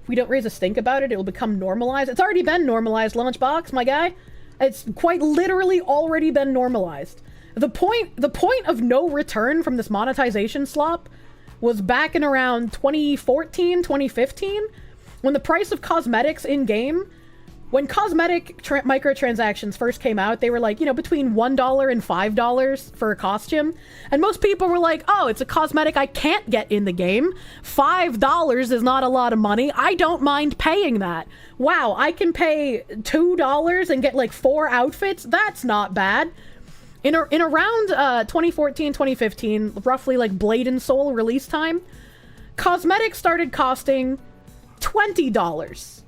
we don't raise a stink about it, it will become normalized. It's already been normalized, Lunchbox, my guy. It's quite literally already been normalized. The point of no return from this monetization slop was back in around 2014, 2015, when the price of cosmetics in-game, when cosmetic microtransactions first came out, they were like, you know, between $1 and $5 for a costume. And most people were like, oh, it's a cosmetic I can't get in the game. $5 is not a lot of money. I don't mind paying that. Wow, I can pay $2 and get like 4 outfits? That's not bad. In around 2014, 2015, roughly like Blade and Soul release time, cosmetics started costing $20.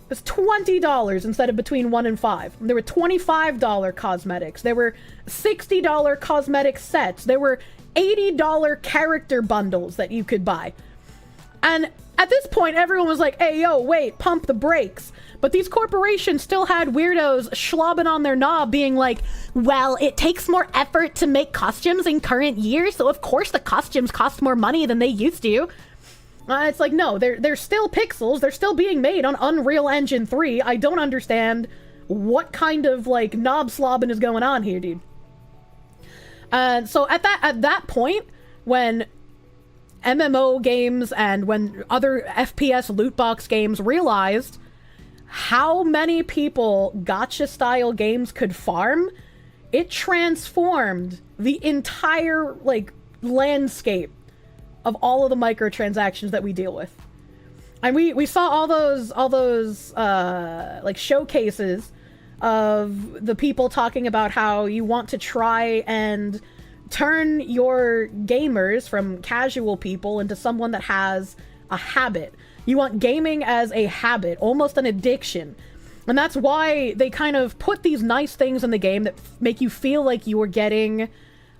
It was $20 instead of between $1 and $5. There were $25 cosmetics. There were $60 cosmetic sets. There were $80 character bundles that you could buy. And at this point, everyone was like, hey, yo, wait, pump the brakes. But these corporations still had weirdos schlobbing on their knob being like, well, it takes more effort to make costumes in current years, so of course the costumes cost more money than they used to. It's like, no, they're still pixels. They're still being made on Unreal Engine 3. I don't understand what kind of, like, knob slobbing is going on here, dude. So at that point, when MMO games and when other FPS loot box games realized how many people gacha-style games could farm, it transformed the entire, like, landscape of all of the microtransactions that we deal with. And we saw all those like showcases of the people talking about how you want to try and turn your gamers from casual people into someone that has a habit. You want gaming as a habit, almost an addiction. And that's why they kind of put these nice things in the game that make you feel like you are getting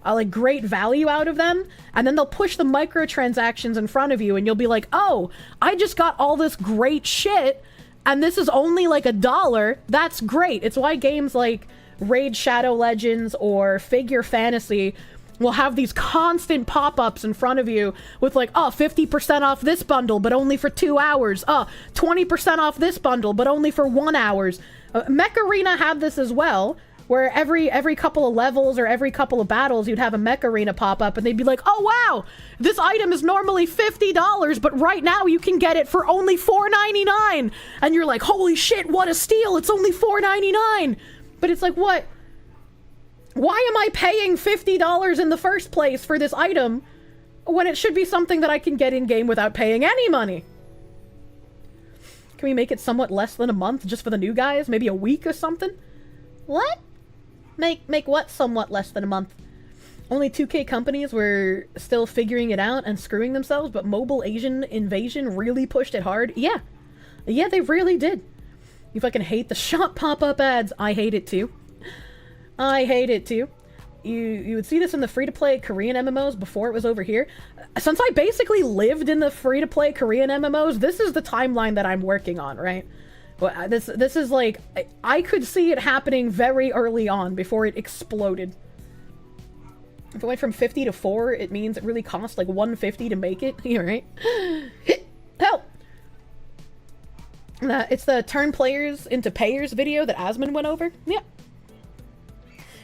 like great value out of them, and then they'll push the microtransactions in front of you and you'll be like, oh, I just got all this great shit and this is only like $1. That's great. It's why games like Raid Shadow Legends or Figure Fantasy will have these constant pop-ups in front of you with like, oh, 50% off this bundle but only for 2 hours. 20% off this bundle but only for 1 hour. Mech Arena had this as well, where every couple of levels or every couple of battles, you'd have a Mech Arena pop up and they'd be like, oh wow, this item is normally $50, but right now you can get it for only $4.99. And you're like, holy shit, what a steal, it's only $4.99. But it's like, what? Why am I paying $50 in the first place for this item when it should be something that I can get in-game without paying any money? Can we make it somewhat less than a month just for the new guys? Maybe a week or something? What? Make what somewhat less than a month? Only 2K companies were still figuring it out and screwing themselves, but Mobile Asian Invasion really pushed it hard. Yeah. Yeah, they really did. You fucking hate the shop pop-up ads. I hate it too. I hate it too. You would see this in the free-to-play Korean MMOs before it was over here. Since I basically lived in the free-to-play Korean MMOs, this is the timeline that I'm working on, right? Well, this is like, I could see it happening very early on before it exploded. If it went from 50 to 4, it means it really cost like $150 to make it. You're right. Help! It's the turn players into payers video that Asmon went over. Yeah.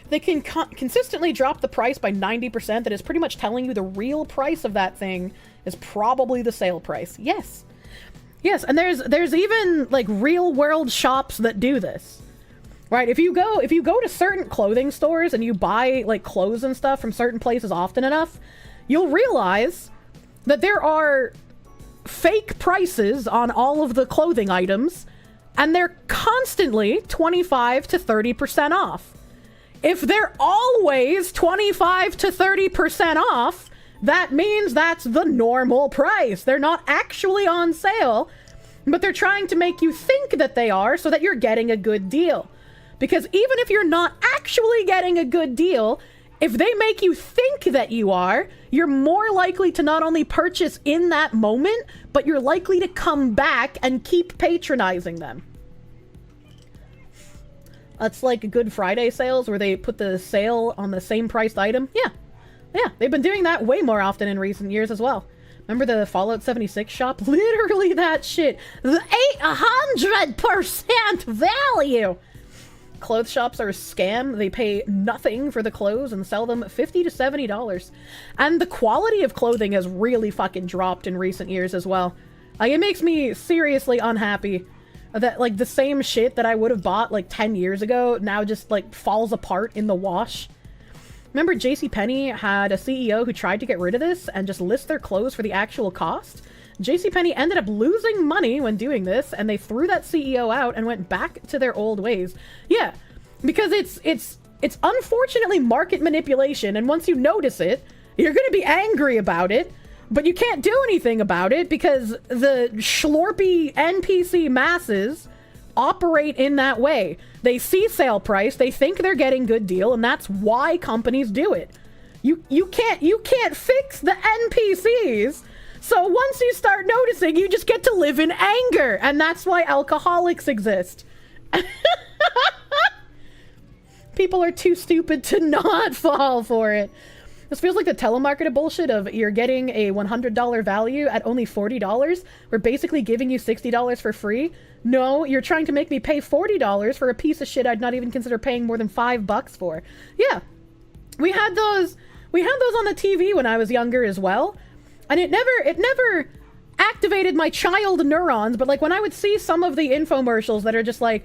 They can consistently drop the price by 90%. That is pretty much telling you the real price of that thing is probably the sale price. Yes. Yes, and there's even like real world shops that do this. Right? If you go to certain clothing stores and you buy like clothes and stuff from certain places often enough, you'll realize that there are fake prices on all of the clothing items and they're constantly 25 to 30% off. If they're always 25 to 30% off, that means that's the normal price. They're not actually on sale, but they're trying to make you think that they are so that you're getting a good deal. Because even if you're not actually getting a good deal, if they make you think that you are, you're more likely to not only purchase in that moment, but you're likely to come back and keep patronizing them. That's like Good Friday sales where they put the sale on the same priced item. Yeah. Yeah, they've been doing that way more often in recent years as well. Remember the Fallout 76 shop? Literally that shit. The 800% value! Clothes shops are a scam. They pay nothing for the clothes and sell them $50 to $70. And the quality of clothing has really fucking dropped in recent years as well. Like, it makes me seriously unhappy that, like, the same shit that I would have bought, like, 10 years ago now just, like, falls apart in the wash. Remember JCPenney had a CEO who tried to get rid of this and just list their clothes for the actual cost? JCPenney ended up losing money when doing this, and they threw that CEO out and went back to their old ways. Yeah, because it's unfortunately market manipulation, and once you notice it, you're gonna be angry about it, but you can't do anything about it because the schlorpy NPC masses operate in that way. They see sale price, they think they're getting good deal, and that's why companies do it. You can't fix the NPCs. So once you start noticing, you just get to live in anger, and that's why alcoholics exist. People are too stupid to not fall for it. This feels like the telemarketer bullshit of you're getting a $100 value at only $40. We're basically giving you $60 for free. No, you're trying to make me pay $40 for a piece of shit I'd not even consider paying more than $5 for. Yeah, we had those on the TV when I was younger as well. And it never activated my child neurons, but like when I would see some of the infomercials that are just like,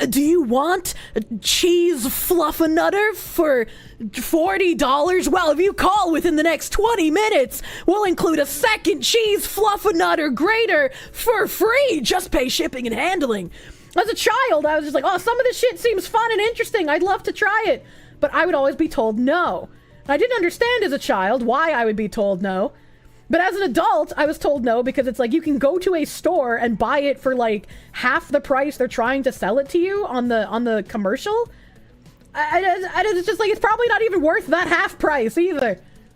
do you want cheese fluffernutter for $40? Well, if you call within the next 20 minutes, we'll include a second cheese fluffernutter grater for free. Just pay shipping and handling. As a child, I was just like, oh, some of this shit seems fun and interesting. I'd love to try it. But I would always be told no. I didn't understand as a child why I would be told no. But as an adult, I was told no because it's like you can go to a store and buy it for like half the price they're trying to sell it to you on the commercial. It's just like it's probably not even worth that half price either.